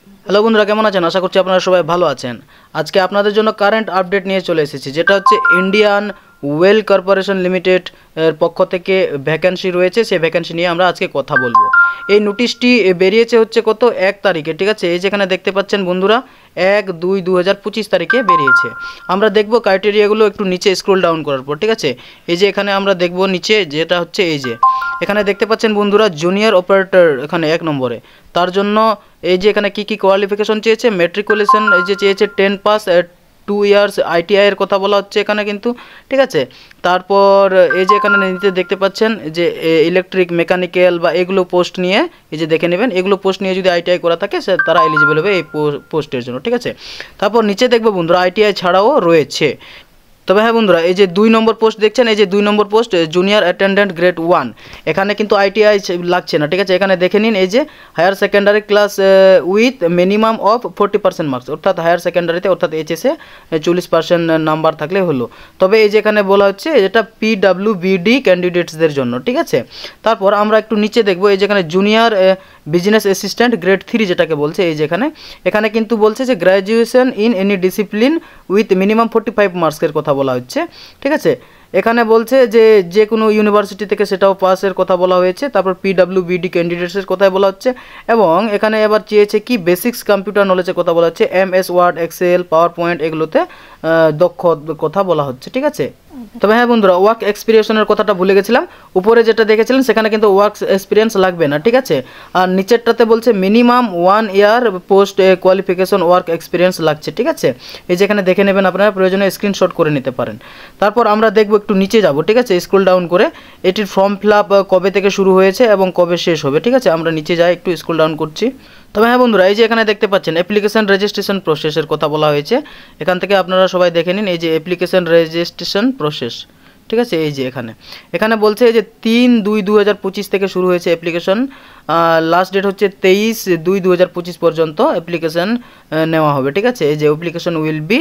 Hello বন্ধুরা, কেমন আছেন? আশা করছি আপনারা সবাই ভালো আছেন। আজকে আপনাদের জন্য কারেন্ট আপডেট নিয়ে চলে এসেছি, যেটা হচ্ছে ইন্ডিয়ান ওয়েল কর্পোরেশন লিমিটেড এর পক্ষ থেকে ভ্যাকেন্সি রয়েছে। সেই ভ্যাকেন্সি নিয়ে আমরা আজকে কথা বলবো। এই নোটিশটি বেরিয়েছে হচ্ছে কত 1 তারিখে, ঠিক আছে? এই যেখানে দেখতে পাচ্ছেন বন্ধুরা, 1/2/2025 তারিখে বেরিয়েছে। আমরা দেখব ক্রাইটেরিয়াগুলো একটু নিচে স্ক্রল ডাউন করার পর, ঠিক আছে? এই যে এখানে আমরা দেখব নিচে, যেটা হচ্ছে এই যে এখানে দেখতে পাচ্ছেন বন্ধুরা, জুনিয়র অপারেটর এখানে 1 নম্বরে। তার জন্য এই যে এখানে কি কোয়ালিফিকেশন চেয়েছে, মেট্রিকুলেশন এই যে চেয়েছে 10 পাস, 2 ইয়ার্স আইটিআই এর কথা বলা হচ্ছে এখানে কিন্তু, ঠিক আছে? তারপর এই যে এখানে নিচে দেখতে পাচ্ছেন যে ইলেকট্রিক, মেকানিক্যাল বা এগুলো পোস্ট নিয়ে, এই যে দেখে নেবেন, এগুলো পোস্ট নিয়ে যদি আইটিআই করা থাকে তারা এলিজিবল হবে এই পোস্টের জন্য, ঠিক আছে? তারপর নিচে দেখবো বন্ধুরা, আইটিআই ছাড়াও রয়েছে। তবে হ্যাঁ বন্ধুরা, এই যে 2 নম্বর পোস্ট দেখছেন, এই যে 2 নম্বর পোস্ট জুনিয়র অ্যাটেন্ডেন্ট গ্রেড 1, এখানে কিন্তু আইটিআই লাগছে না, ঠিক আছে? এখানে দেখে নিন, এই যে higher secondary class with minimum of 40% marks, অর্থাৎ হায়ার সেকেন্ডারিতে অর্থাৎ এইচএসে 40% নাম্বার থাকলে হলো। তবে এই যে এখানে বলা হচ্ছে এটা পিডব্লিউবিডি ক্যান্ডিডেটসদের জন্য, ঠিক আছে? তারপর আমরা একটু নিচে দেখবো, এই যেখানে জুনিয়র বিজনেস অ্যাসিস্ট্যান্ট গ্রেড 3 যেটাকে বলছে, এই যেখানে এখানে কিন্তু বলছে যে graduation in any discipline with minimum 45 মার্কসের কথা বলা হচ্ছে, ঠিক আছে? এখানে বলছে যে যে কোনো ইউনিভার্সিটি থেকে সেটাও পাসের কথা বলা হয়েছে। তারপর পিডব্লিউবিডি ক্যান্ডিডেটসের কথাই বলা হচ্ছে, এবং এখানে এবার চেয়েছে কি বেসিক্স কম্পিউটার নলেজের কথা বলা হচ্ছে, MS Word, Excel, PowerPoint এগুলোতে দক্ষ কথা বলা হচ্ছে, ঠিক আছে? তবে হ্যাঁ বন্ধুরা, ওয়ার্ক এক্সপিরিয়েন্সের কথাটা ভুলে গেছিলাম। উপরে যেটা দেখেছিলেন সেখানে কিন্তু ওয়ার্ক এক্সপিরিয়েন্স লাগবে না, ঠিক আছে? আর নিচেরটাতে বলছে মিনিমাম 1 ইয়ার পোস্ট কোয়ালিফিকেশন ওয়ার্ক এক্সপিরিয়েন্স লাগছে, ঠিক আছে? এই যেখানে দেখে নেবেন, আপনারা প্রয়োজনে স্ক্রিনশট করে নিতে পারেন। তারপর আমরা দেখব, একটু নিচে যাব, ঠিক আছে? স্ক্রল ডাউন করে এটির ফর্ম ফিল আপ কবে থেকে শুরু হয়েছে এবং কবে শেষ হবে, ঠিক আছে? আমরা নিচে যাই, একটু স্ক্রল ডাউন করছি। তবে হ্যাঁ বন্ধুরা, এই যে এখানে দেখতে পাচ্ছেন অ্যাপ্লিকেশন রেজিস্ট্রেশন প্রসেসের কথা বলা হয়েছে। এখান থেকে আপনারা সবাই দেখে নিন, এই যে অ্যাপ্লিকেশন রেজিস্ট্রেশন প্রসেস, ঠিক আছে? এই যে এখানে এখানে বলছে যে 3/2/2025 থেকে শুরু হয়েছে অ্যাপ্লিকেশন, লাস্ট ডেট হচ্ছে 23/2/2025 পর্যন্ত অ্যাপ্লিকেশন নেওয়া হবে, ঠিক আছে? এই যে অ্যাপ্লিকেশন উইল বি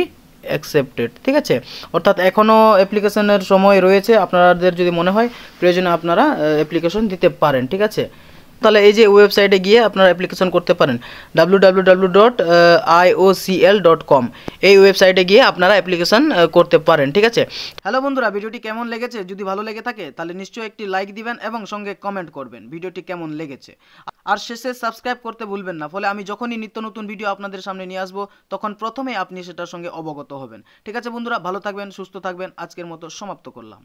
অ্যাকসেপ্টেড, ঠিক আছে? অর্থাৎ এখনও অ্যাপ্লিকেশনের সময় রয়েছে। আপনাদের যদি মনে হয় প্রয়োজনে আপনারা অ্যাপ্লিকেশন দিতে পারেন, ঠিক আছে? তাহলে এই যে ওয়েবসাইটে গিয়ে আপনারা অ্যাপ্লিকেশন করতে পারেন, www.iocl.com, এই ওয়েবসাইটে গিয়ে আপনারা অ্যাপ্লিকেশন করতে পারেন, ঠিক আছে? হ্যালো বন্ধুরা, ভিডিওটি কেমন লেগেছে? যদি ভালো লেগে থাকে তাহলে নিশ্চয়ই একটি লাইক দিবেন এবং সঙ্গে কমেন্ট করবেন ভিডিওটি কেমন লেগেছে। আর শেষে সাবস্ক্রাইব করতে ভুলবেন না, ফলে আমি যখনই নিত্য নতুন ভিডিও আপনাদের সামনে নিয়ে আসবো তখন প্রথমেই আপনি সেটার সঙ্গে অবগত হবেন, ঠিক আছে বন্ধুরা? ভালো থাকবেন, সুস্থ থাকবেন। আজকের মতো সমাপ্ত করলাম।